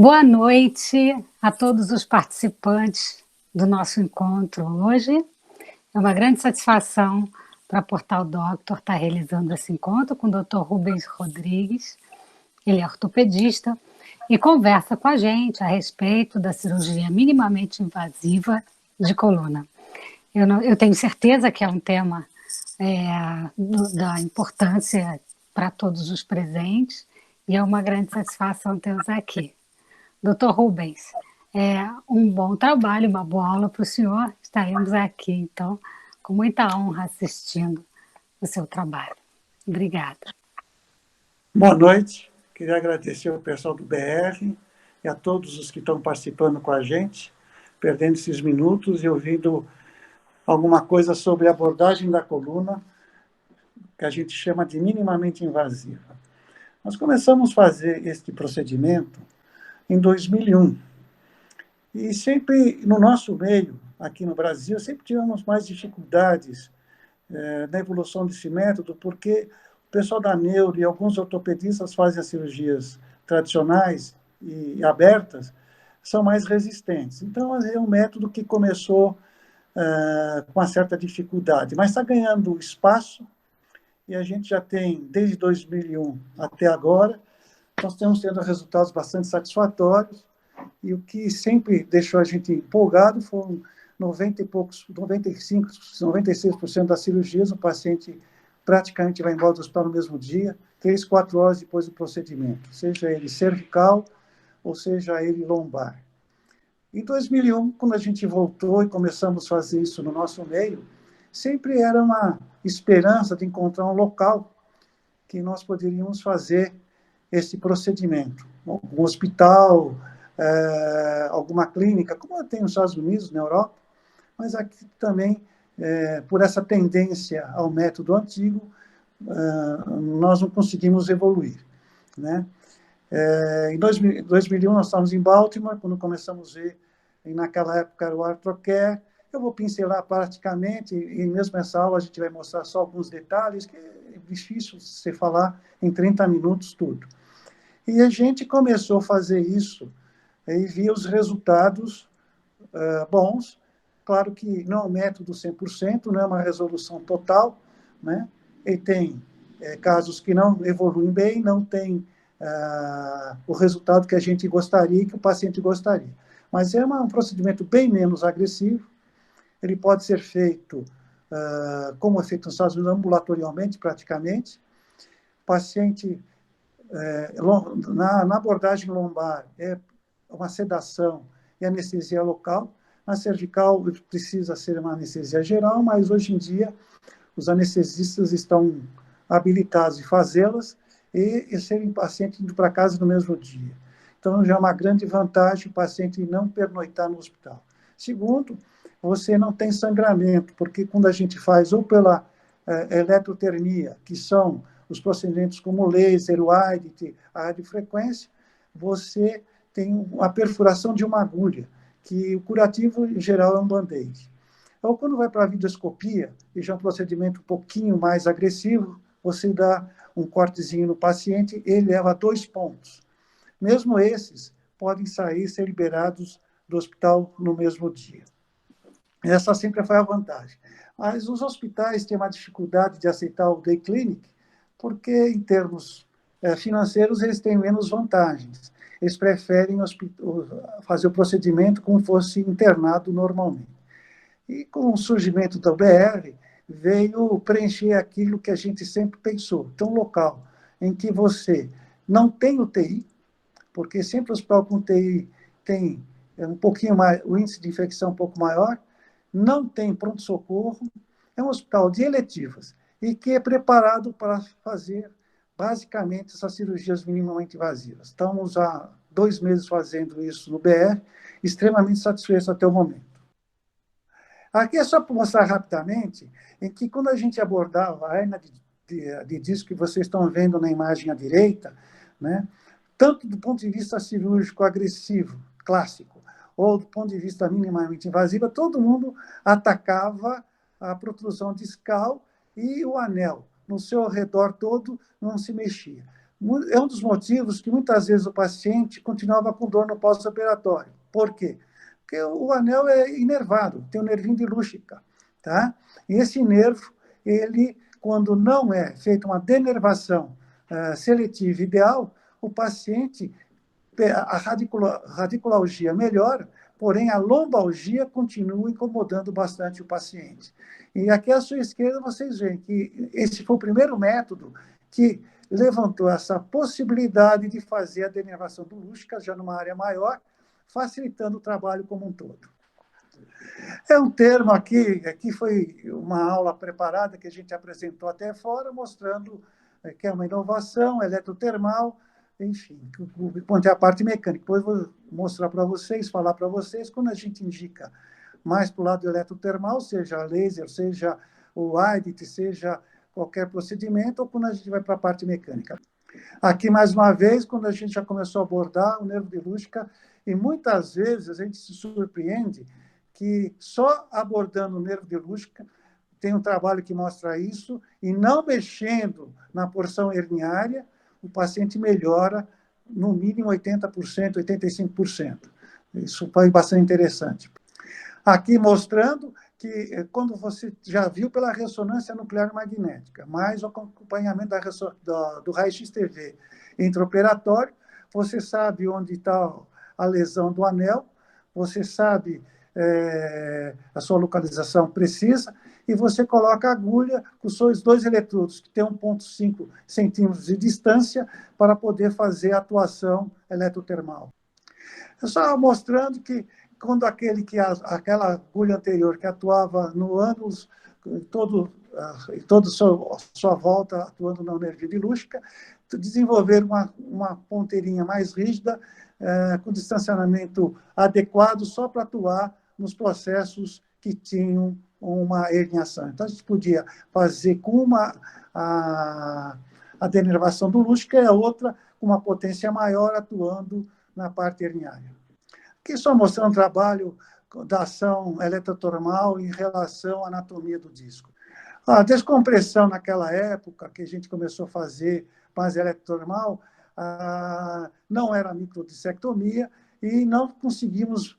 Boa noite a todos os participantes do nosso encontro hoje. É uma grande satisfação para a Portal Doctor estar realizando esse encontro com o Dr. Rubens Rodrigues. Ele é ortopedista e conversa com a gente a respeito da cirurgia minimamente invasiva de coluna. Eu tenho certeza que é um tema da importância para todos os presentes e é uma grande satisfação tê-los aqui. Doutor Rubens, é um bom trabalho, uma boa aula para o senhor. Estaremos aqui, então, com muita honra assistindo o seu trabalho. Obrigada. Boa noite. Queria agradecer ao pessoal do BR e a todos os que estão participando com a gente, perdendo esses minutos e ouvindo alguma coisa sobre a abordagem da coluna, que a gente chama de minimamente invasiva. Nós começamos a fazer este procedimento em 2001. E sempre, no nosso meio, aqui no Brasil, sempre tivemos mais dificuldades na evolução desse método, porque o pessoal da neuro e alguns ortopedistas fazem as cirurgias tradicionais e abertas, são mais resistentes. Então, é um método que começou com uma certa dificuldade, mas está ganhando espaço, e a gente já tem, desde 2001 até agora, nós estamos tendo resultados bastante satisfatórios, e o que sempre deixou a gente empolgado foram 90 e poucos, 95, 96% das cirurgias, o paciente praticamente vai embora do hospital no mesmo dia, 3, 4 horas depois do procedimento, seja ele cervical ou seja ele lombar. Em 2001, quando a gente voltou e começamos a fazer isso no nosso meio, sempre era uma esperança de encontrar um local que nós poderíamos fazer esse procedimento. Um hospital, alguma clínica, como tem nos Estados Unidos, na Europa, mas aqui também, por essa tendência ao método antigo, nós não conseguimos evoluir, né? Em 2001, nós estávamos em Baltimore, quando começamos a ver, e naquela época era o Artrocare. Eu vou pincelar praticamente, e mesmo nessa aula a gente vai mostrar só alguns detalhes, que é difícil você falar em 30 minutos tudo. E a gente começou a fazer isso e via os resultados bons. Claro que não é um método 100%, não é uma resolução total, né? E tem casos que não evoluem bem, não tem o resultado que a gente gostaria, que o paciente gostaria. Mas é um procedimento bem menos agressivo. Ele pode ser feito, como é feito nos Estados Unidos, ambulatorialmente, praticamente. O paciente, na abordagem lombar, é uma sedação e anestesia local. Na cervical, precisa ser uma anestesia geral, mas hoje em dia os anestesistas estão habilitados em fazê-las e serem pacientes indo para casa no mesmo dia. Então, já é uma grande vantagem o paciente não pernoitar no hospital. Segundo, você não tem sangramento, porque quando a gente faz ou pela eletrotermia, que são os procedimentos como o laser, o AIDT, a radiofrequência, você tem a perfuração de uma agulha, que o curativo, em geral, é um band-aid. Então, quando vai para a videoscopia, e já é um procedimento um pouquinho mais agressivo, você dá um cortezinho no paciente, ele leva 2 pontos. Mesmo esses podem ser liberados do hospital no mesmo dia. Essa sempre foi a vantagem. Mas os hospitais têm uma dificuldade de aceitar o day clinic, porque, em termos financeiros, eles têm menos vantagens. Eles preferem fazer o procedimento como fosse internado normalmente. E com o surgimento da BR, veio preencher aquilo que a gente sempre pensou. Então, um local em que você não tem UTI, porque sempre o hospital com UTI tem um pouquinho mais, o índice de infecção um pouco maior, não tem pronto-socorro, é um hospital de eletivas e que é preparado para fazer, basicamente, essas cirurgias minimamente invasivas. Estamos há 2 meses fazendo isso no BR, extremamente satisfeitos até o momento. Aqui é só para mostrar rapidamente em que, quando a gente abordava a hernia de disco que vocês estão vendo na imagem à direita, né, tanto do ponto de vista cirúrgico agressivo, clássico, ou do ponto de vista minimamente invasiva, todo mundo atacava a protrusão discal e o anel no seu redor todo não se mexia. É um dos motivos que muitas vezes o paciente continuava com dor no pós-operatório. Por quê? Porque o anel é inervado, tem o nervinho de Lúcica, tá? E esse nervo, ele, quando não é feita uma denervação seletiva ideal, o paciente, a radiculalgia melhora, porém a lombalgia continua incomodando bastante o paciente. E aqui à sua esquerda vocês veem que esse foi o primeiro método que levantou essa possibilidade de fazer a denervação do Lúcica já numa área maior, facilitando o trabalho como um todo. É um termo aqui foi uma aula preparada que a gente apresentou até fora, mostrando que é uma inovação eletrotermal, enfim, quanto é a parte mecânica. Depois vou mostrar para vocês, falar para vocês, quando a gente indica mais para o lado eletrotermal, seja laser, seja o AIDIT, seja qualquer procedimento, ou quando a gente vai para a parte mecânica. Aqui, mais uma vez, quando a gente já começou a abordar o nervo de Lúcica, e muitas vezes a gente se surpreende que só abordando o nervo de Lúcica, tem um trabalho que mostra isso, e não mexendo na porção herniária, o paciente melhora no mínimo 80%, 85%. Isso foi bastante interessante. Aqui mostrando que, quando você já viu pela ressonância nuclear magnética, mais o acompanhamento do raio-x-TV intraoperatório, você sabe onde está a lesão do anel, você sabe a sua localização precisa, e você coloca a agulha com os seus 2 eletrodos, que tem 1,5 centímetros de distância, para poder fazer a atuação eletrotermal. Só mostrando que quando aquela agulha anterior que atuava no ânus, toda sua volta atuando no nervo de Lúcica, desenvolver uma ponteirinha mais rígida, com distanciamento adequado, só para atuar nos processos que tinham uma herniação. Então, a gente podia fazer com a denervação do Lúcica e a outra com uma potência maior, atuando na parte herniária. Aqui só mostrando um trabalho da ação eletrotermal em relação à anatomia do disco. A descompressão naquela época, que a gente começou a fazer mais eletrotermal, não era microdissectomia e não conseguimos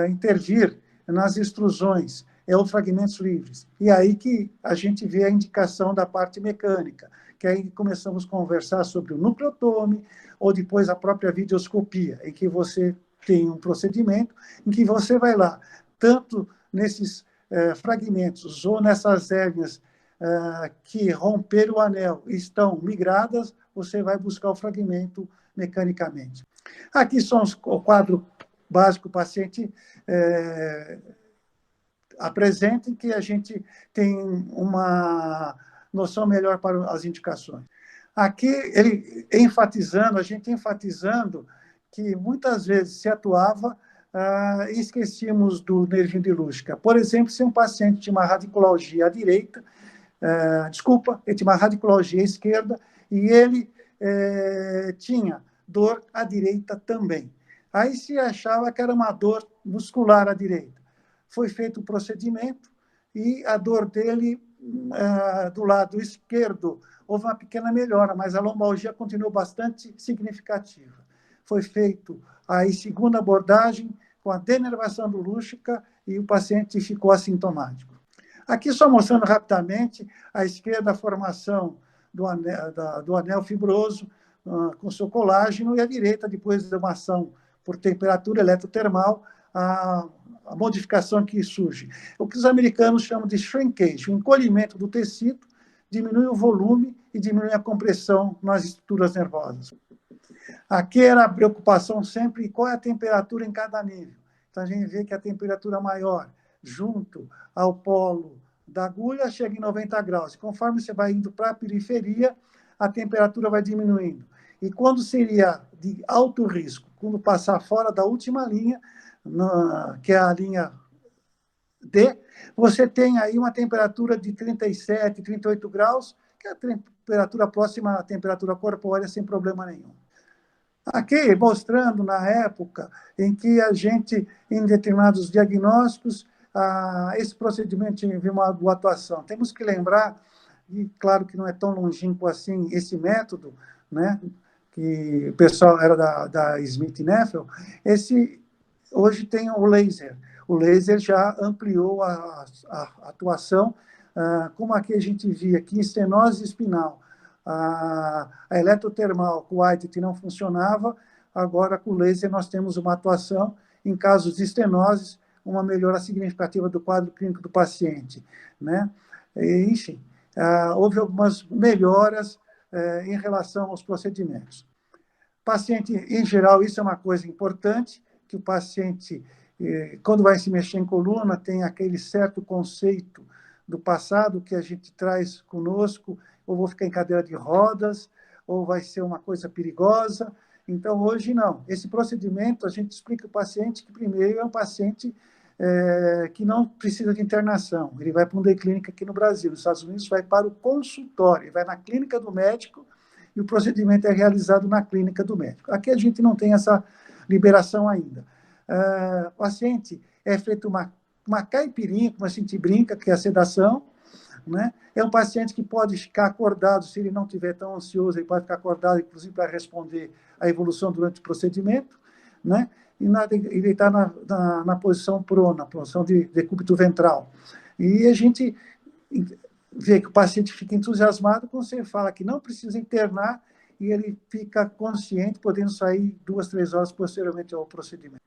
intervir nas extrusões ou fragmentos livres. E aí que a gente vê a indicação da parte mecânica, que aí começamos a conversar sobre o nucleotome, ou depois a própria videoscopia, em que você tem um procedimento em que você vai lá, tanto nesses fragmentos ou nessas hérnias que romperam o anel e estão migradas, você vai buscar o fragmento mecanicamente. Aqui são o quadro básico, o paciente apresenta, em que a gente tem uma noção melhor para as indicações. Aqui, a gente enfatizando que muitas vezes se atuava e esquecíamos do nervinho de Lúcica. Por exemplo, se um paciente tinha uma radiculalgia à direita, ele tinha uma radiculalgia à esquerda, e ele tinha dor à direita também. Aí se achava que era uma dor muscular à direita. Foi feito o procedimento e a dor dele, do lado esquerdo, houve uma pequena melhora, mas a lombalgia continuou bastante significativa. Foi feito a segunda abordagem com a denervação do Lúcica e o paciente ficou assintomático. Aqui só mostrando rapidamente, à esquerda a formação do anel fibroso com seu colágeno, e à direita, depois de uma ação por temperatura eletrotermal, a modificação que surge. O que os americanos chamam de shrinkage, o encolhimento do tecido, diminui o volume e diminui a compressão nas estruturas nervosas. Aqui era a preocupação sempre qual é a temperatura em cada nível. Então, a gente vê que a temperatura maior, junto ao polo da agulha, chega em 90 graus. Conforme você vai indo para a periferia, a temperatura vai diminuindo. E quando seria de alto risco, quando passar fora da última linha, que é a linha D, você tem aí uma temperatura de 37, 38 graus, que é a temperatura próxima à temperatura corpórea, sem problema nenhum. Aqui, mostrando na época em que a gente, em determinados diagnósticos, esse procedimento tinha uma boa atuação. Temos que lembrar, e claro que não é tão longínquo assim esse método, né? que o pessoal era da Smith Neffel, hoje tem o laser. O laser já ampliou a atuação, como aqui a gente via aqui, estenose espinal. A eletrotermal com o AIDT não funcionava, agora com o laser nós temos uma atuação em casos de estenoses, uma melhora significativa do quadro clínico do paciente, né? Enfim, houve algumas melhoras em relação aos procedimentos. Paciente, em geral, isso é uma coisa importante, que o paciente, quando vai se mexer em coluna, tem aquele certo conceito do passado que a gente traz conosco, ou vou ficar em cadeira de rodas, ou vai ser uma coisa perigosa. Então, hoje, não. Esse procedimento, a gente explica ao paciente que, primeiro, é um paciente que não precisa de internação. Ele vai para um day clínica aqui no Brasil. Nos Estados Unidos, vai para o consultório, ele vai na clínica do médico e o procedimento é realizado na clínica do médico. Aqui a gente não tem essa liberação ainda. O paciente é feito uma caipirinha, como a gente brinca, que é a sedação, né? É um paciente que pode ficar acordado, se ele não estiver tão ansioso, ele pode ficar acordado, inclusive, para responder à evolução durante o procedimento, né? E ele está na posição prona, posição de decúbito ventral. E a gente vê que o paciente fica entusiasmado quando você fala que não precisa internar e ele fica consciente, podendo sair 2, 3 horas posteriormente ao procedimento.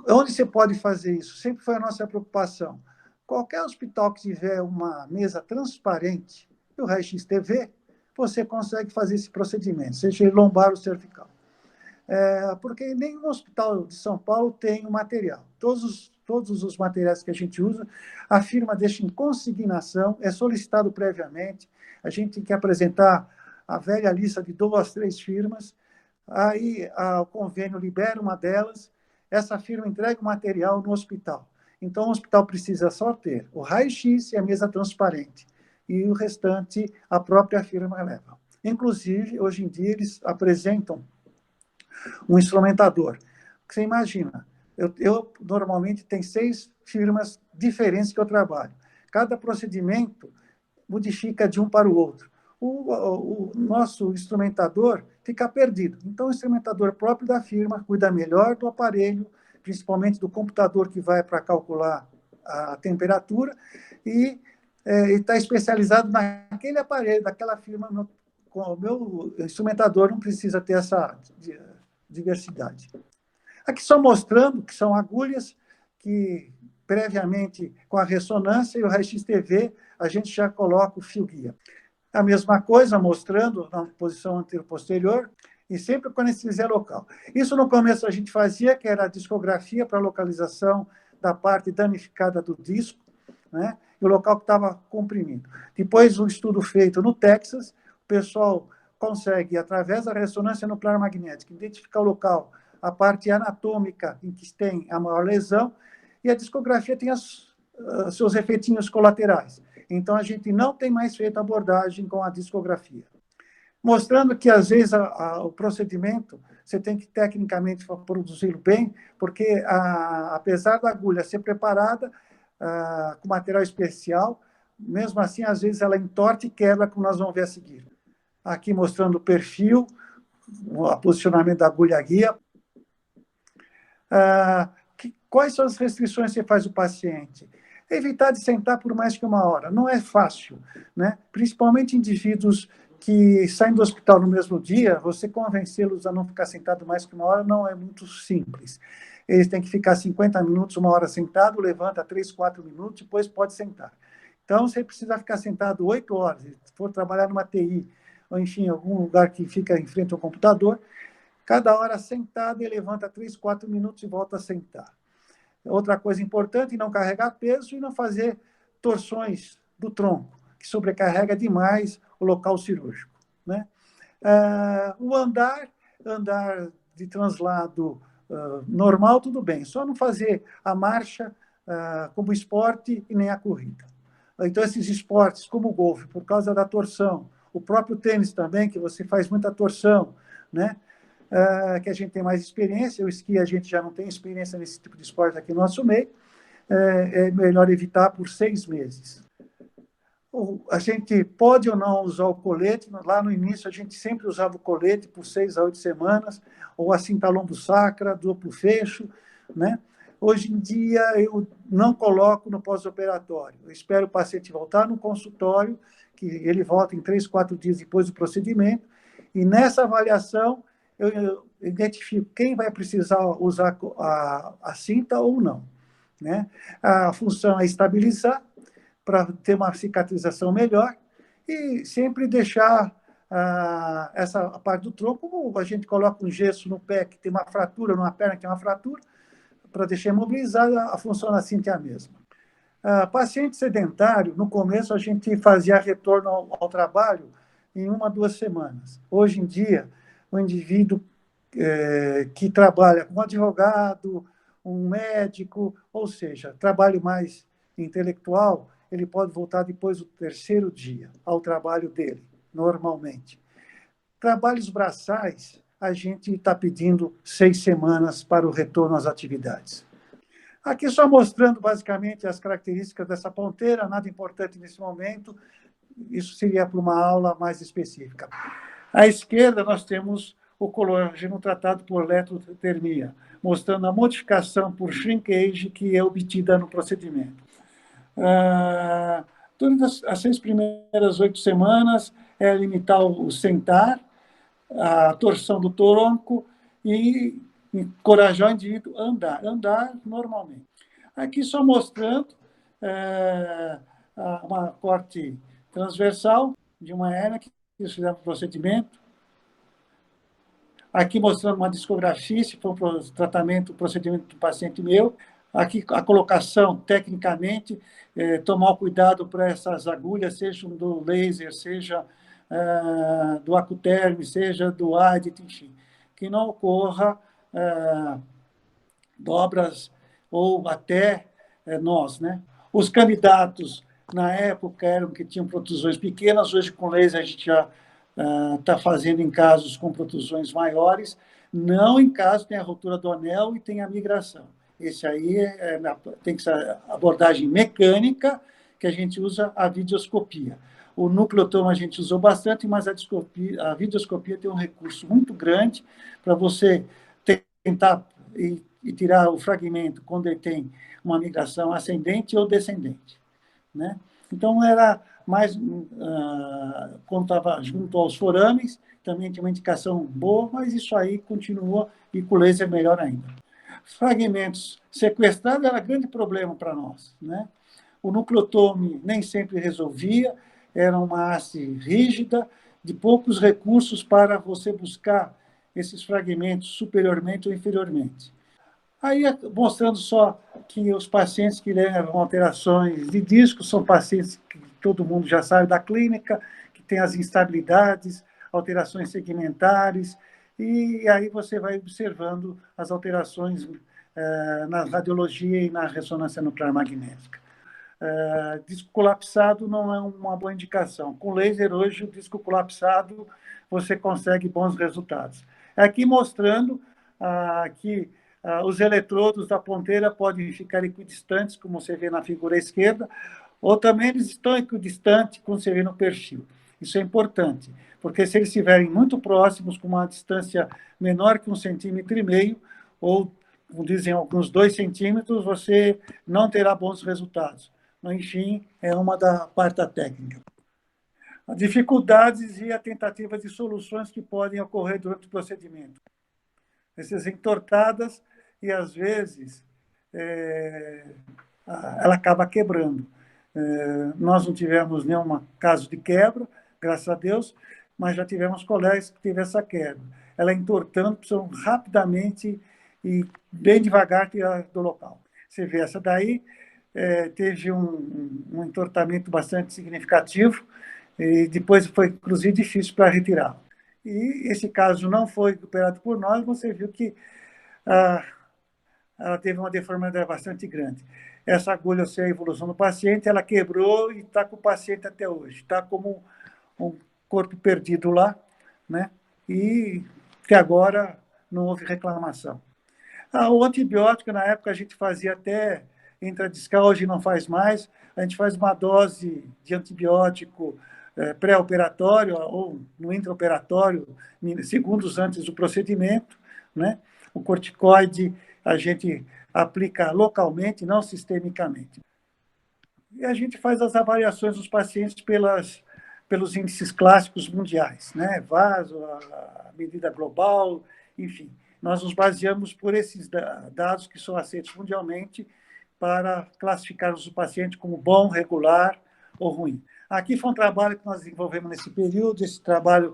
Onde você pode fazer isso? Sempre foi a nossa preocupação. Qualquer hospital que tiver uma mesa transparente e o raio-x TV, você consegue fazer esse procedimento, seja ele lombar ou cervical. Porque nenhum hospital de São Paulo tem o material. Todos os materiais que a gente usa, a firma deixa em consignação, é solicitado previamente, a gente tem que apresentar a velha lista de 2, 3 firmas, aí o convênio libera uma delas, essa firma entrega o material no hospital. Então, o hospital precisa só ter o raio-x e a mesa transparente, e o restante a própria firma leva. Inclusive, hoje em dia, eles apresentam um instrumentador. Você imagina, eu normalmente tenho 6 firmas diferentes que eu trabalho. Cada procedimento modifica de um para o outro. O nosso instrumentador fica perdido. Então, o instrumentador próprio da firma cuida melhor do aparelho, principalmente do computador que vai para calcular a temperatura, e está especializado naquele aparelho, daquela firma. O meu instrumentador não precisa ter essa diversidade. Aqui só mostrando que são agulhas que, previamente, com a ressonância e o raio-x TV, a gente já coloca o fio guia. A mesma coisa, mostrando na posição anterior-posterior, e sempre com anestesia local. Isso no começo a gente fazia, que era a discografia para localização da parte danificada do disco, né? E o local que estava comprimido. Depois, um estudo feito no Texas, o pessoal consegue, através da ressonância nuclear magnética, identificar o local, a parte anatômica em que tem a maior lesão, e a discografia tem seus efeitinhos colaterais. Então, a gente não tem mais feito abordagem com a discografia. Mostrando que, às vezes, o procedimento, você tem que, tecnicamente, produzi-lo bem, porque, apesar da agulha ser preparada com material especial, mesmo assim, às vezes, ela entorta e quebra, como nós vamos ver a seguir. Aqui mostrando o perfil, o posicionamento da agulha guia. Quais são as restrições que faz o paciente? Evitar de sentar por mais que 1 hora. Não é fácil, né? Principalmente indivíduos que saem do hospital no mesmo dia, você convencê-los a não ficar sentado mais que 1 hora não é muito simples. Eles têm que ficar 50 minutos, 1 hora sentado, levanta 3, 4 minutos, depois pode sentar. Então, você precisa ficar sentado 8 horas, se for trabalhar numa TI, ou enfim, algum lugar que fica em frente ao computador, cada hora sentado, ele levanta 3, 4 minutos e volta a sentar. Outra coisa importante, não carregar peso e não fazer torções do tronco, que sobrecarrega demais o local cirúrgico, né? O andar de translado normal, tudo bem, só não fazer a marcha como esporte e nem a corrida. Então, esses esportes, como o golfe, por causa da torção, o próprio tênis também, que você faz muita torção, né? Que a gente tem mais experiência, o esqui a gente já não tem experiência nesse tipo de esporte aqui no nosso meio, é melhor evitar por 6 meses. A gente pode ou não usar o colete. Lá no início, a gente sempre usava o colete por 6 a 8 semanas, ou a cinta lombo-sacra, duplo fecho, né? Hoje em dia, eu não coloco no pós-operatório. Eu espero o paciente voltar no consultório, que ele volta em 3, 4 dias depois do procedimento, e nessa avaliação, eu identifico quem vai precisar usar a cinta ou não, né? A função é estabilizar, para ter uma cicatrização melhor, e sempre deixar essa parte do tronco, como a gente coloca um gesso no pé que tem uma fratura, numa perna que tem uma fratura, para deixar imobilizada, a função da cinta é a mesma. Paciente sedentário, no começo a gente fazia retorno ao trabalho em 1 a 2 semanas. Hoje em dia, o indivíduo que trabalha com um advogado, um médico, ou seja, trabalho mais intelectual, ele pode voltar depois do 3º dia ao trabalho dele, normalmente. Trabalhos braçais, a gente está pedindo 6 semanas para o retorno às atividades. Aqui só mostrando basicamente as características dessa ponteira, nada importante nesse momento, isso seria para uma aula mais específica. À esquerda, nós temos o colágeno tratado por eletrotermia, mostrando a modificação por shrinkage que é obtida no procedimento. Durante as 6 primeiras 8 semanas, é limitar o sentar, a torção do tronco e encorajar o indivíduo a andar normalmente. Aqui só mostrando uma corte transversal de uma hérnia que fizeram um procedimento. Aqui mostrando uma discografia, se for um tratamento, procedimento do paciente meu. Aqui a colocação, tecnicamente, tomar cuidado para essas agulhas, seja do laser, seja do Acuterm, seja do ADIT, enfim, que não ocorra dobras ou até nós, né? Os candidatos, na época, eram que tinham protusões pequenas, hoje com laser a gente já está fazendo em casos com protusões maiores, não em caso tem a ruptura do anel e tem a migração. Esse aí tem que ser abordagem mecânica, que a gente usa a videoscopia. O nucleotoma a gente usou bastante, mas a videoscopia tem um recurso muito grande para você tentar e tirar o fragmento quando ele tem uma migração ascendente ou descendente, né? Então, era mais, quando estava junto aos forames, também tinha uma indicação boa, mas isso aí continua, e com laser melhor ainda. Fragmentos sequestrados era grande problema para nós, né? O nucleotome nem sempre resolvia, era uma haste rígida, de poucos recursos para você buscar esses fragmentos superiormente ou inferiormente. Aí, mostrando só que os pacientes que levam alterações de disco são pacientes que todo mundo já sabe da clínica, que tem as instabilidades, alterações segmentares, e aí você vai observando as alterações na radiologia e na ressonância nuclear magnética. Disco colapsado não é uma boa indicação. Com laser, hoje, o disco colapsado, você consegue bons resultados. Aqui mostrando que os eletrodos da ponteira podem ficar equidistantes, como você vê na figura esquerda, ou também eles estão equidistantes, como você vê no perfil. Isso é importante, porque se eles estiverem muito próximos, com uma distância menor que 1,5 cm, ou, como dizem alguns, 2 centímetros, você não terá bons resultados. Enfim, é uma da parte da técnica. As dificuldades e a tentativa de soluções que podem ocorrer durante o procedimento. Essas entortadas, e às vezes ela acaba quebrando. Nós não tivemos nenhum caso de quebra, graças a Deus, mas já tivemos colegas que tiveram essa quebra. Ela entortando, precisam rapidamente e bem devagar tirar do local. Você vê, essa daí teve um entortamento bastante significativo, e depois foi, inclusive, difícil para retirar. E esse caso não foi recuperado por nós, você viu que ela teve uma deformidade bastante grande. Essa agulha, eu sei a evolução do paciente, ela quebrou e está com o paciente até hoje. Está como um corpo perdido lá, né? E que agora não houve reclamação. O antibiótico, na época, a gente fazia até intradiscal, hoje não faz mais. A gente faz uma dose de antibiótico pré-operatório ou no intraoperatório, segundos antes do procedimento, né? O corticoide a gente aplica localmente, não sistemicamente. E a gente faz as avaliações dos pacientes pelos índices clássicos mundiais, né? VASO, a medida global, enfim. Nós nos baseamos por esses dados que são aceitos mundialmente para classificar os pacientes como bom, regular ou ruim. Aqui foi um trabalho que nós desenvolvemos nesse período, esse trabalho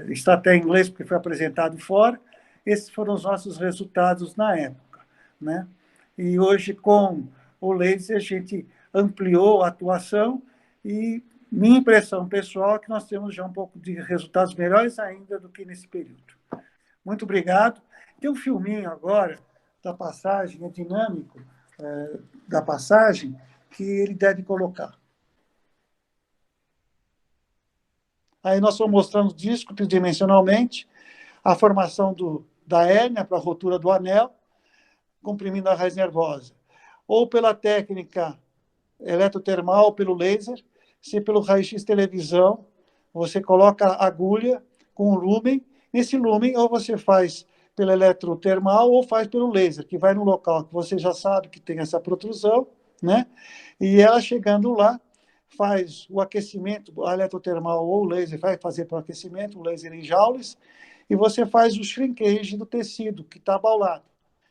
está até em inglês, porque foi apresentado fora. Esses foram os nossos resultados na época, né? E hoje, com o laser, a gente ampliou a atuação e minha impressão pessoal é que nós temos já um pouco de resultados melhores ainda do que nesse período. Muito obrigado. Tem um filminho agora da passagem, é dinâmico, da passagem, que ele deve colocar. Aí nós estamos mostrando o disco tridimensionalmente, a formação da hérnia para a rotura do anel, comprimindo a raiz nervosa. Ou pela técnica eletrotermal, pelo laser, se pelo raio-x televisão, você coloca a agulha com o lúmen. Nesse lúmen, ou você faz pelo eletrotermal ou faz pelo laser, que vai no local que você já sabe que tem essa protrusão, né? E ela chegando lá, faz o aquecimento, a eletrotermal ou o laser vai fazer para o aquecimento, o laser em joules, e você faz o shrinkage do tecido que está abaulado.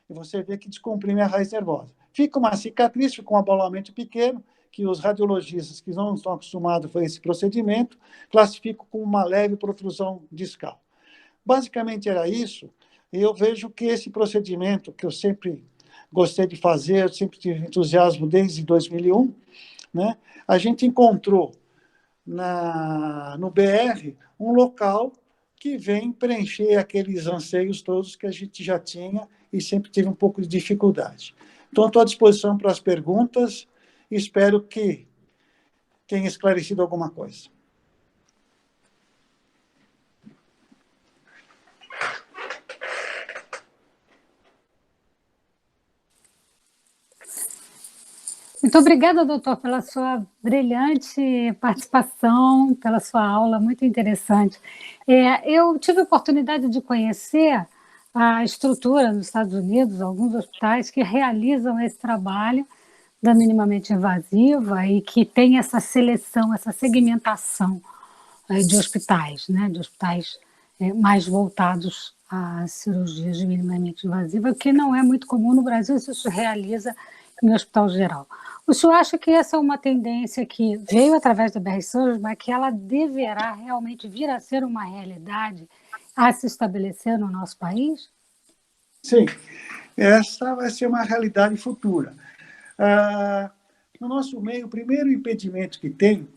E você vê que descomprime a raiz nervosa. Fica uma cicatriz, fica um abaulamento pequeno, que os radiologistas que não estão acostumados com esse procedimento classificam como uma leve protrusão discal. Basicamente era isso, e eu vejo que esse procedimento, que eu sempre gostei de fazer, eu sempre tive entusiasmo desde 2001, né? A gente encontrou no BR um local que vem preencher aqueles anseios todos que a gente já tinha e sempre tive um pouco de dificuldade. Então, estou à disposição para as perguntas e espero que tenha esclarecido alguma coisa. Muito obrigada, doutor, pela sua brilhante participação, pela sua aula, muito interessante. Eu tive a oportunidade de conhecer a estrutura nos Estados Unidos, alguns hospitais que realizam esse trabalho da minimamente invasiva e que tem essa seleção, essa segmentação de hospitais, né, de hospitais mais voltados a cirurgias de minimamente invasiva, que não é muito comum no Brasil, isso se realiza em hospital geral. O senhor acha que essa é uma tendência que veio através da BR Surgery, mas que ela deverá realmente vir a ser uma realidade a se estabelecer no nosso país? Sim, essa vai ser uma realidade futura. No nosso meio, o primeiro impedimento que tem,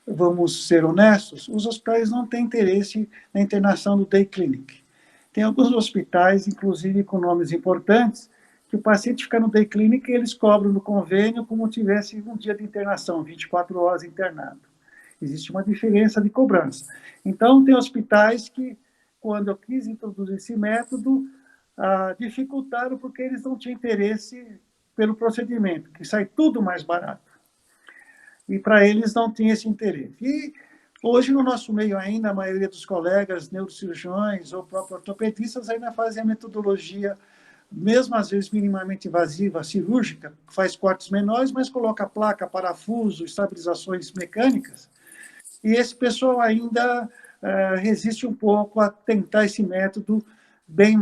vamos ser honestos, os hospitais não têm interesse na internação do day clinic. Tem alguns hospitais, inclusive com nomes importantes, que o paciente fica no day clinic e eles cobram no convênio como se tivesse um dia de internação, 24 horas internado. Existe uma diferença de cobrança. Então, tem hospitais que, quando eu quis introduzir esse método, dificultaram porque eles não tinham interesse pelo procedimento, que sai tudo mais barato. E para eles não tinha esse interesse. E hoje, no nosso meio ainda, a maioria dos colegas neurocirurgiões ou próprios ortopedistas ainda fazem a metodologia, mesmo às vezes minimamente invasiva, cirúrgica, faz cortes menores, mas coloca placa, parafuso, estabilizações mecânicas. E esse pessoal ainda resiste um pouco a tentar esse método bem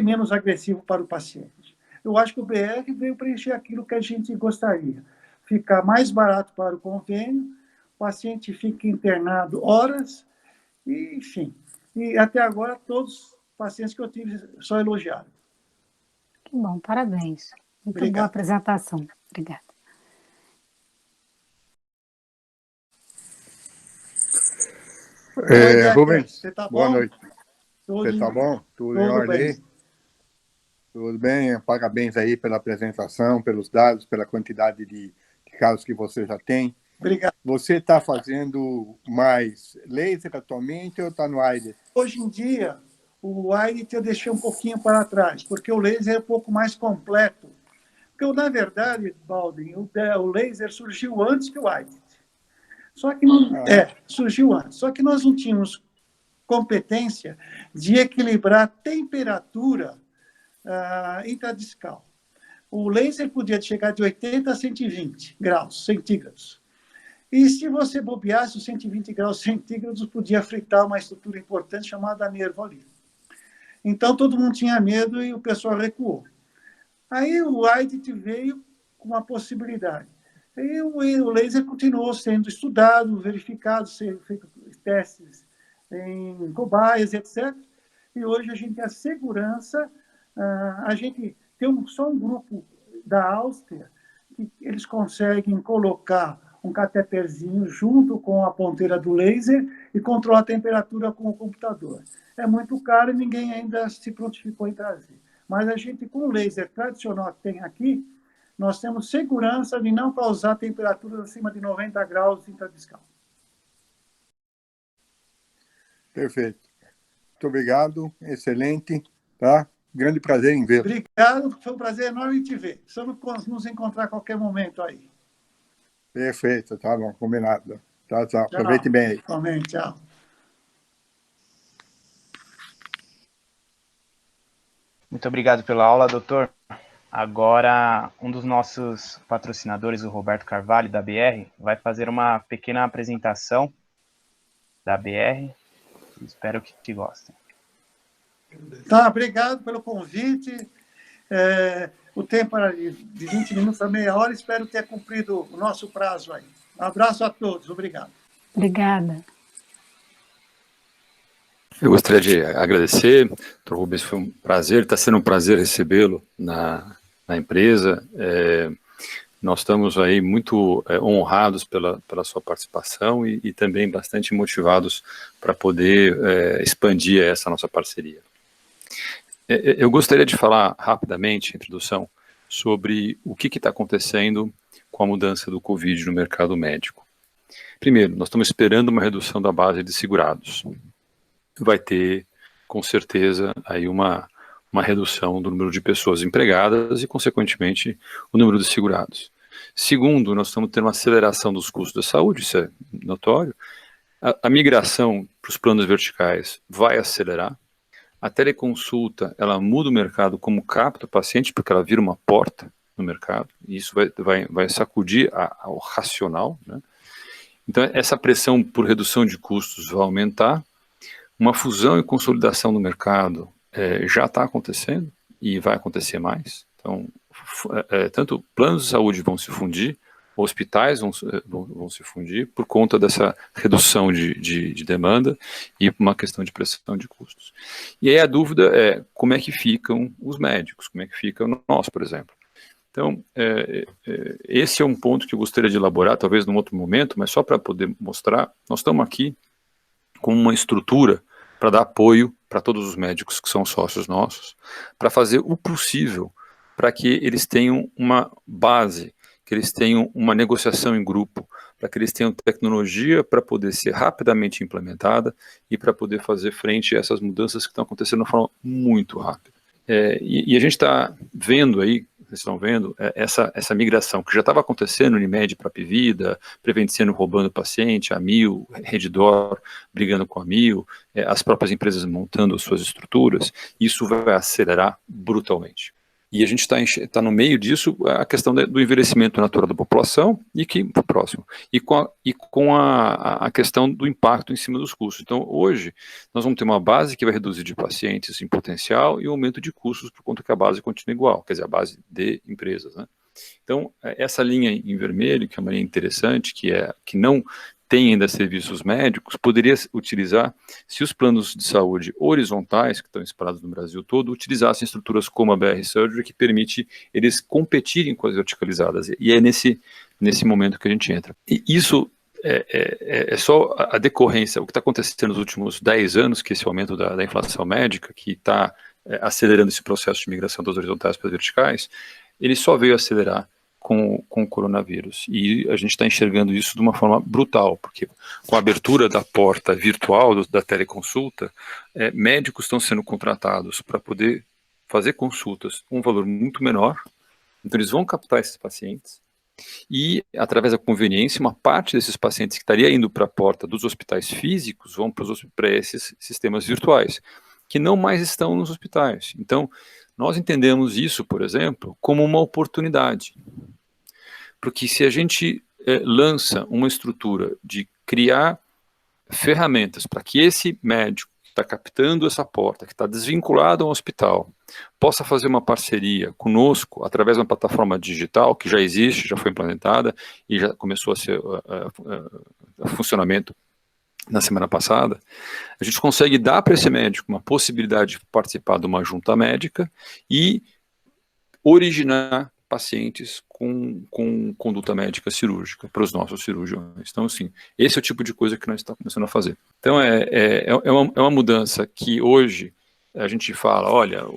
menos agressivo para o paciente. Eu acho que o BR veio preencher aquilo que a gente gostaria. Ficar mais barato para o convênio, o paciente fica internado horas, e, enfim. E até agora, todos os pacientes que eu tive só elogiaram. Que bom, parabéns. Muito Obrigado. boa apresentação. Obrigada. Rubens, você tá boa bom? noite. Você está bom? Tudo em ordem aí? Tudo bem, parabéns aí pela apresentação, pelos dados, pela quantidade de casos que você já tem. Obrigado. Você está fazendo mais laser atualmente ou está no AIDE? Hoje em dia, O IDIT eu deixei um pouquinho para trás, porque o laser é um pouco mais completo. Porque, na verdade, Baldwin, o laser surgiu antes que o IDIT. Só que surgiu antes. Só que nós não tínhamos competência de equilibrar a temperatura intradiscal. O laser podia chegar de 80 a 120 graus centígrados. E se você bobeasse, os 120 graus centígrados podia fritar uma estrutura importante chamada nervo ali. Então, todo mundo tinha medo e o pessoal recuou. Aí o IDIT veio com uma possibilidade. E o laser continuou sendo estudado, verificado, sendo feito testes em cobaias, etc. E hoje a gente tem a segurança, a gente tem só um grupo da Áustria que eles conseguem colocar um cateterzinho junto com a ponteira do laser e controlar a temperatura com o computador. É muito caro e ninguém ainda se prontificou em trazer. Mas a gente, com o laser tradicional que tem aqui, nós temos segurança de não causar temperaturas acima de 90 graus intradiscal. Perfeito. Muito obrigado, excelente, tá? Grande prazer em vê-lo. Obrigado, foi um prazer enorme te ver. Precisamos nos encontrar a qualquer momento aí. Perfeito, tá bom, combinado. Tchau, tchau. Tchau. Aproveite bem aí. Amém, tchau. Muito obrigado pela aula, doutor. Agora, um dos nossos patrocinadores, o Roberto Carvalho, da BR, vai fazer uma pequena apresentação da BR. Espero que te gostem. Tá, obrigado pelo convite. O tempo era de 20 minutos a meia hora. Espero ter cumprido o nosso prazo aí. Um abraço a todos. Obrigado. Obrigada. Eu gostaria de agradecer, Dr. Rubens, foi um prazer, está sendo um prazer recebê-lo na empresa. Nós estamos aí muito honrados pela sua participação e também bastante motivados para poder expandir essa nossa parceria. Eu gostaria de falar rapidamente, introdução, sobre o que está acontecendo com a mudança do Covid no mercado médico. Primeiro, nós estamos esperando uma redução da base de segurados. Vai ter, com certeza, aí uma redução do número de pessoas empregadas e, consequentemente, o número de segurados. Segundo, nós estamos tendo uma aceleração dos custos da saúde, isso é notório. A migração para os planos verticais vai acelerar. A teleconsulta, ela muda o mercado como capta o paciente, porque ela vira uma porta no mercado, e isso vai sacudir ao racional, né? Então, essa pressão por redução de custos vai aumentar. Uma fusão e consolidação no mercado já está acontecendo e vai acontecer mais. Então, tanto planos de saúde vão se fundir, hospitais vão se fundir por conta dessa redução de demanda e uma questão de pressão de custos. E aí a dúvida é como é que ficam os médicos, como é que fica nós, por exemplo. Então, esse é um ponto que eu gostaria de elaborar, talvez num outro momento, mas só para poder mostrar, nós estamos aqui com uma estrutura para dar apoio para todos os médicos que são sócios nossos, para fazer o possível para que eles tenham uma base, que eles tenham uma negociação em grupo, para que eles tenham tecnologia para poder ser rapidamente implementada e para poder fazer frente a essas mudanças que estão acontecendo de forma muito rápida. E a gente está vendo aí, vocês estão vendo, essa migração que já estava acontecendo, Unimed para Apivida, Prevent Senior roubando o paciente, a Amil, Redditor brigando com a Amil, as próprias empresas montando suas estruturas, isso vai acelerar brutalmente. E a gente está no meio disso, a questão do envelhecimento natural da população e próximo, e com a questão do impacto em cima dos custos. Então, hoje, nós vamos ter uma base que vai reduzir de pacientes em potencial e um aumento de custos por conta que a base continua igual, quer dizer, a base de empresas, né? Então, essa linha em vermelho, que é uma linha interessante, que não tem ainda serviços médicos, poderia utilizar, se os planos de saúde horizontais, que estão espalhados no Brasil todo, utilizassem estruturas como a BR Surgery, que permite eles competirem com as verticalizadas. E é nesse momento que a gente entra. E isso é só a decorrência, o que está acontecendo nos últimos 10 anos, que esse aumento da inflação médica, que está acelerando esse processo de migração das horizontais para as verticais, ele só veio acelerar com o coronavírus. E a gente está enxergando isso de uma forma brutal, porque com a abertura da porta virtual da teleconsulta, médicos estão sendo contratados para poder fazer consultas com um valor muito menor. Então eles vão captar esses pacientes e, através da conveniência, uma parte desses pacientes que estaria indo para a porta dos hospitais físicos vão para esses sistemas virtuais, que não mais estão nos hospitais. Então, nós entendemos isso, por exemplo, como uma oportunidade. Porque se a gente lança uma estrutura de criar ferramentas para que esse médico que está captando essa porta, que está desvinculado ao hospital, possa fazer uma parceria conosco através de uma plataforma digital que já existe, já foi implementada e já começou a ser a funcionamento na semana passada, a gente consegue dar para esse médico uma possibilidade de participar de uma junta médica e originar pacientes com conduta médica cirúrgica para os nossos cirurgiões. Então, assim, esse é o tipo de coisa que nós estamos começando a fazer. Então, é uma mudança que hoje a gente fala, olha, a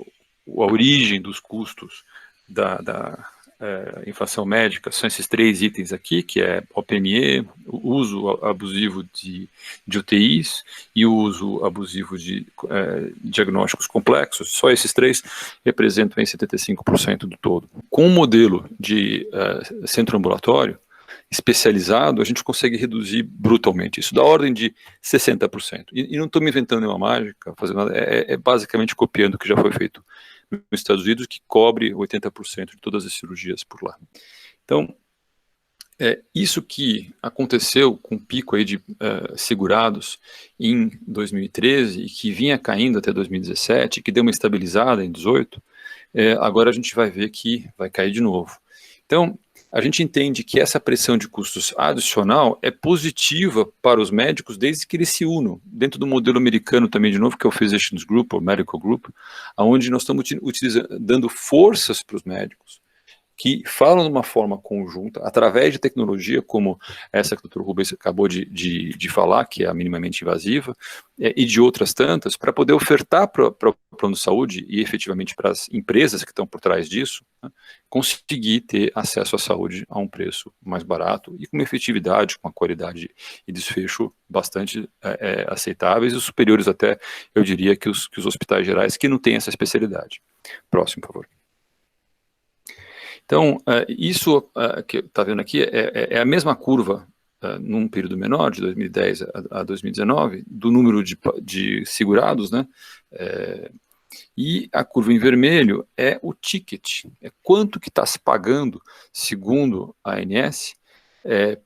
origem dos custos da inflação médica são esses 3 itens aqui, que é OPME, o uso abusivo de UTIs e o uso abusivo de diagnósticos complexos. Só esses 3 representam 75% do todo. Com um modelo de centro ambulatório especializado, a gente consegue reduzir brutalmente isso, da ordem de 60%. E não estou me inventando nenhuma mágica, fazendo nada, é basicamente copiando o que já foi feito nos Estados Unidos, que cobre 80% de todas as cirurgias por lá. Então, isso que aconteceu com o pico aí de segurados em 2013 e que vinha caindo até 2017, que deu uma estabilizada em 2018, agora a gente vai ver que vai cair de novo. Então, a gente entende que essa pressão de custos adicional é positiva para os médicos desde que eles se unam, dentro do modelo americano também, de novo, que é o Physicians Group, ou Medical Group, onde nós estamos dando forças para os médicos, que falam de uma forma conjunta, através de tecnologia como essa que o Dr. Rubens acabou de falar, que é a minimamente invasiva, e de outras tantas, para poder ofertar para o plano de saúde e efetivamente para as empresas que estão por trás disso, né, conseguir ter acesso à saúde a um preço mais barato e com uma efetividade, com uma qualidade e desfecho bastante aceitáveis e superiores até, eu diria, que os hospitais gerais que não têm essa especialidade. Próximo, por favor. Então, isso que está vendo aqui é a mesma curva num período menor, de 2010 a 2019, do número de segurados, né? E a curva em vermelho é o ticket, é quanto que está se pagando, segundo a ANS,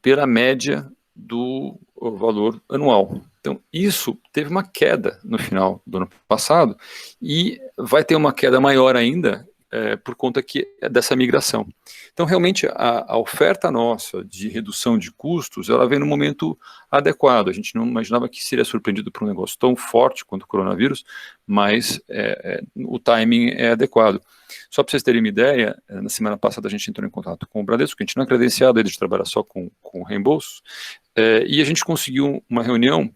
pela média do valor anual. Então, isso teve uma queda no final do ano passado e vai ter uma queda maior ainda por conta dessa migração. Então, realmente, a oferta nossa de redução de custos, ela vem no momento adequado. A gente não imaginava que seria surpreendido por um negócio tão forte quanto o coronavírus, mas o timing é adequado. Só para vocês terem uma ideia, na semana passada a gente entrou em contato com o Bradesco, que a gente não é credenciado, ele trabalha só com reembolsos, e a gente conseguiu uma reunião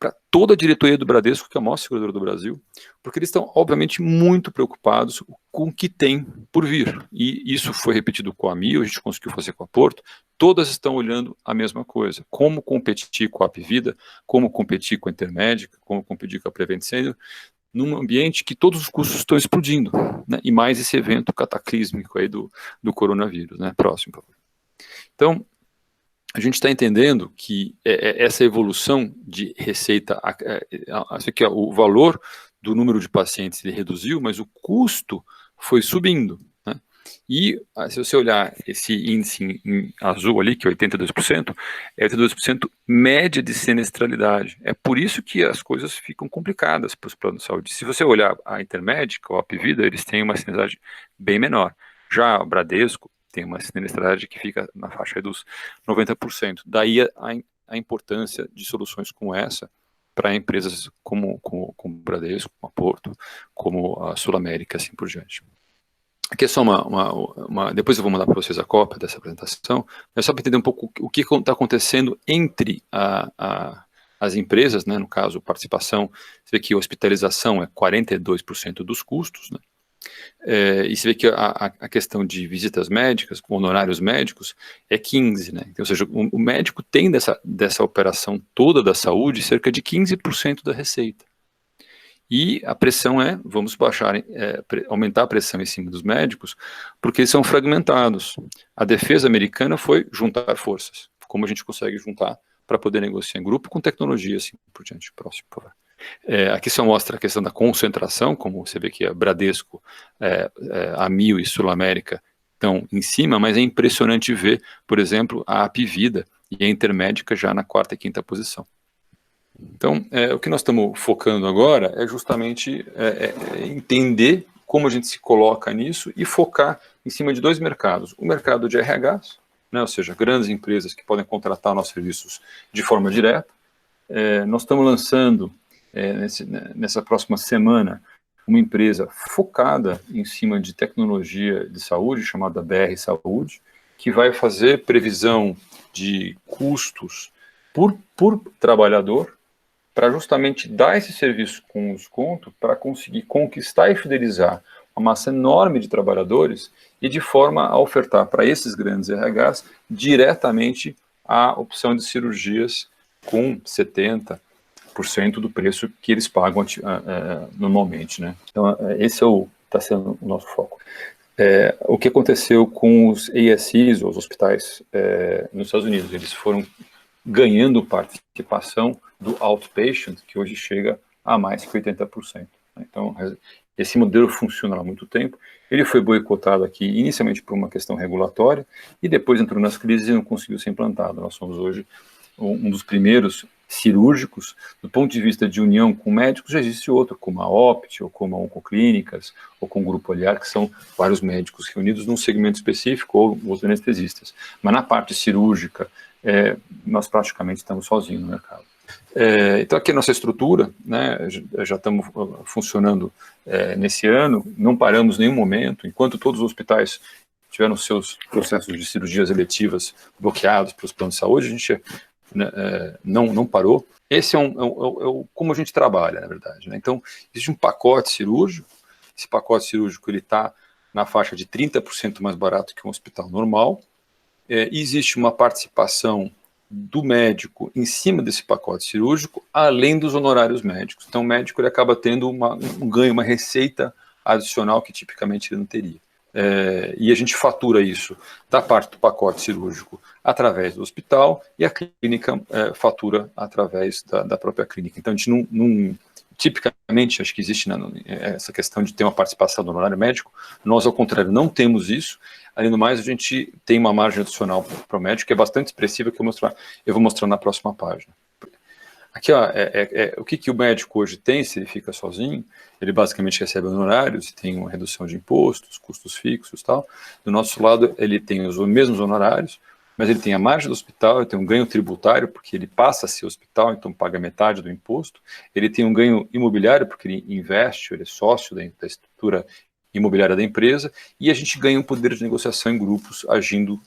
para toda a diretoria do Bradesco, que é a maior seguradora do Brasil, porque eles estão, obviamente, muito preocupados com o que tem por vir. E isso foi repetido com a Mio, a gente conseguiu fazer com a Porto, todas estão olhando a mesma coisa. Como competir com a Apvida, como competir com a Intermédica, como competir com a Prevent Senior, num ambiente que todos os custos estão explodindo, né? E mais esse evento cataclísmico aí do coronavírus, né? Próximo, por favor. Então, a gente está entendendo que essa evolução de receita, aqui, o valor do número de pacientes ele reduziu, mas o custo foi subindo, né? E se você olhar esse índice em azul ali, que é 82%, é 82% média de sinistralidade. É por isso que as coisas ficam complicadas para os planos de saúde. Se você olhar a Intermédica ou a Apvida, eles têm uma sinistralidade bem menor. Já o Bradesco tem uma sinistralidade que fica na faixa dos 90%. Daí a importância de soluções como essa para empresas como o Bradesco, como a Porto, como a Sul América, assim por diante. Aqui é só depois eu vou mandar para vocês a cópia dessa apresentação, é só para entender um pouco o que está acontecendo entre as empresas, né, no caso, participação, você vê que a hospitalização é 42% dos custos, né? E você vê que a questão de visitas médicas, honorários médicos, é 15, né? Então, ou seja, o médico tem dessa operação toda da saúde cerca de 15% da receita. E a pressão vamos aumentar a pressão em cima dos médicos, porque eles são fragmentados. A defesa americana foi juntar forças, como a gente consegue juntar para poder negociar em grupo com tecnologia, assim por diante. Próximo, por favor. Aqui só mostra a questão da concentração, como você vê que a Bradesco, a Mil e Sul América estão em cima, mas é impressionante ver, por exemplo, a Apivida e a Intermédica já na 4ª e 5ª posição. Então, o que nós estamos focando agora é justamente entender como a gente se coloca nisso e focar em cima de 2 mercados. O mercado de RHs, né, ou seja, grandes empresas que podem contratar nossos serviços de forma direta. Nós estamos lançando, nessa próxima semana, uma empresa focada em cima de tecnologia de saúde, chamada BR Saúde, que vai fazer previsão de custos por trabalhador, para justamente dar esse serviço com desconto, para conseguir conquistar e fidelizar uma massa enorme de trabalhadores e de forma a ofertar para esses grandes RHs diretamente a opção de cirurgias com 70% do preço que eles pagam normalmente, né? Então, esse está sendo o nosso foco. O que aconteceu com os ASCs, os hospitais nos Estados Unidos? Eles foram ganhando participação do outpatient, que hoje chega a mais que 80%. Então, esse modelo funciona há muito tempo. Ele foi boicotado aqui inicialmente por uma questão regulatória e depois entrou nas crises e não conseguiu ser implantado. Nós somos hoje um dos primeiros cirúrgicos. Do ponto de vista de união com médicos, já existe outro, como a Opt, ou como a Oncoclínicas, ou com o Grupo Olhar, que são vários médicos reunidos num segmento específico, ou os anestesistas. Mas na parte cirúrgica, nós praticamente estamos sozinhos no mercado. Então aqui a nossa estrutura, né, já estamos funcionando nesse ano, não paramos em nenhum momento, enquanto todos os hospitais tiveram seus processos de cirurgias eletivas bloqueados pelos planos de saúde, a gente não parou. Esse é como a gente trabalha, na verdade, né? Então existe um pacote cirúrgico, esse pacote cirúrgico ele está na faixa de 30% mais barato que um hospital normal, e existe uma participação do médico em cima desse pacote cirúrgico, além dos honorários médicos. Então, o médico ele acaba tendo um ganho, uma receita adicional que tipicamente ele não teria. E a gente fatura isso da parte do pacote cirúrgico através do hospital e a clínica fatura através da própria clínica. Então, a gente não tipicamente, acho que existe essa questão de ter uma participação do honorário médico. Nós, ao contrário, não temos isso. Além do mais, a gente tem uma margem adicional para o médico que é bastante expressiva, que eu vou mostrar na próxima página. Aqui, ó, o que o médico hoje tem, se ele fica sozinho, ele basicamente recebe honorários, tem uma redução de impostos, custos fixos e tal. Do nosso lado, ele tem os mesmos honorários, mas ele tem a margem do hospital, ele tem um ganho tributário, porque ele passa a ser hospital, então paga metade do imposto. Ele tem um ganho imobiliário, porque ele investe, ele é sócio da estrutura imobiliária da empresa, e a gente ganha um poder de negociação em grupos, agindo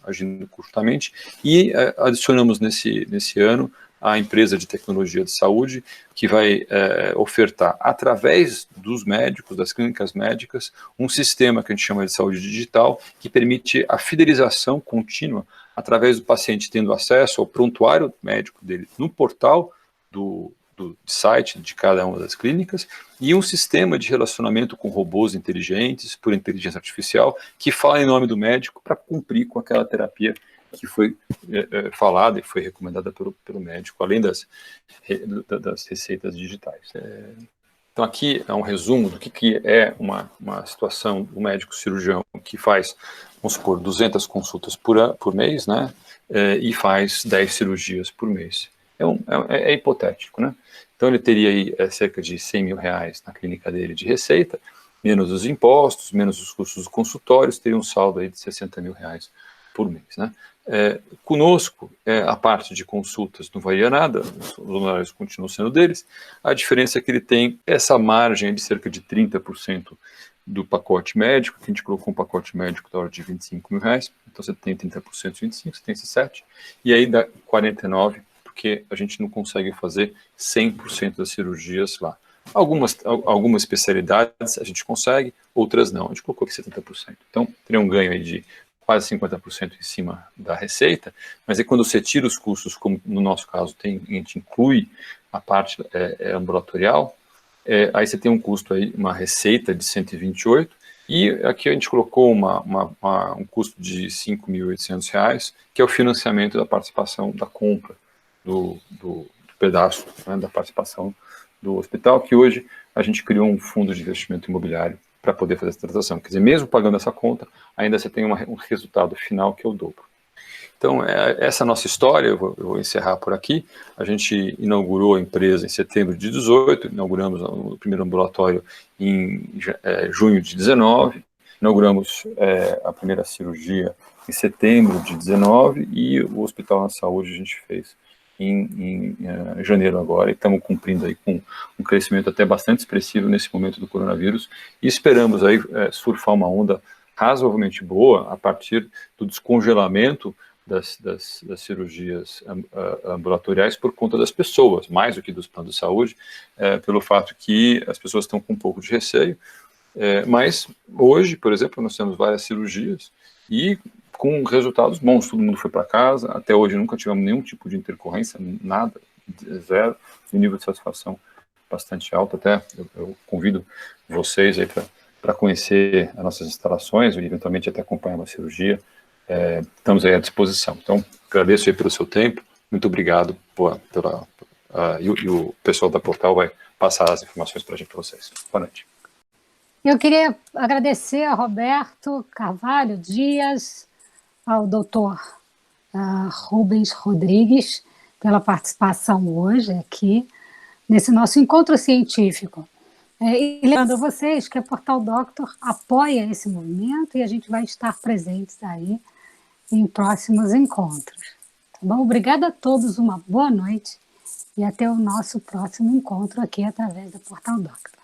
curtamente. E adicionamos nesse ano a empresa de tecnologia de saúde, que vai ofertar, através dos médicos, das clínicas médicas, um sistema que a gente chama de saúde digital, que permite a fidelização contínua, através do paciente tendo acesso ao prontuário médico dele no portal do site de cada uma das clínicas, e um sistema de relacionamento com robôs inteligentes, por inteligência artificial, que fala em nome do médico para cumprir com aquela terapia que foi falada e foi recomendada pelo médico, além das receitas digitais. Então aqui é um resumo do que é uma situação do médico cirurgião que faz, vamos supor, 200 consultas por mês, né, e faz 10 cirurgias por mês. É hipotético, né? Então ele teria aí cerca de 100 mil reais na clínica dele de receita, menos os impostos, menos os custos dos consultórios, teria um saldo aí de 60 mil reais por mês, né? Conosco, a parte de consultas não varia nada, os honorários continuam sendo deles, a diferença é que ele tem essa margem de cerca de 30% do pacote médico, que a gente colocou um pacote médico da ordem de 25 mil reais, então você tem 30% de 25, você tem esses 7, e aí dá 49, porque a gente não consegue fazer 100% das cirurgias lá. Algumas especialidades a gente consegue, outras não. A gente colocou aqui 70%. Então, teria um ganho aí de quase 50% em cima da receita, mas aí quando você tira os custos, como no nosso caso a gente inclui a parte ambulatorial, aí você tem um custo aí, uma receita de 128, e aqui a gente colocou um custo de R$ 5.800, que é o financiamento da participação da compra do pedaço, né, da participação do hospital, que hoje a gente criou um fundo de investimento imobiliário para poder fazer essa transação. Quer dizer, mesmo pagando essa conta, ainda você tem um resultado final que é o dobro. Então, essa é a nossa história, eu vou encerrar por aqui. A gente inaugurou a empresa em setembro de 18, inauguramos o primeiro ambulatório em junho de 19, inauguramos a primeira cirurgia em setembro de 19 e o Hospital na Saúde a gente fez em janeiro agora, e estamos cumprindo aí com um crescimento até bastante expressivo nesse momento do coronavírus, e esperamos aí surfar uma onda razoavelmente boa a partir do descongelamento das cirurgias ambulatoriais por conta das pessoas, mais do que dos planos de saúde, pelo fato que as pessoas estão com um pouco de receio, mas hoje, por exemplo, nós temos várias cirurgias e com resultados bons, todo mundo foi para casa, até hoje nunca tivemos nenhum tipo de intercorrência, nada, zero, e nível de satisfação bastante alto. Até eu convido vocês aí para conhecer as nossas instalações, e eventualmente até acompanhar uma cirurgia, estamos aí à disposição. Então, agradeço aí pelo seu tempo, muito obrigado e o pessoal da Portal vai passar as informações para vocês. Boa noite. Eu queria agradecer a Roberto Carvalho Dias, ao doutor Rubens Rodrigues, pela participação hoje aqui, nesse nosso encontro científico. E lembrando a vocês que a Portal Doctor apoia esse movimento e a gente vai estar presentes aí em próximos encontros. Tá bom? Obrigada a todos, uma boa noite e até o nosso próximo encontro aqui através da Portal Doctor.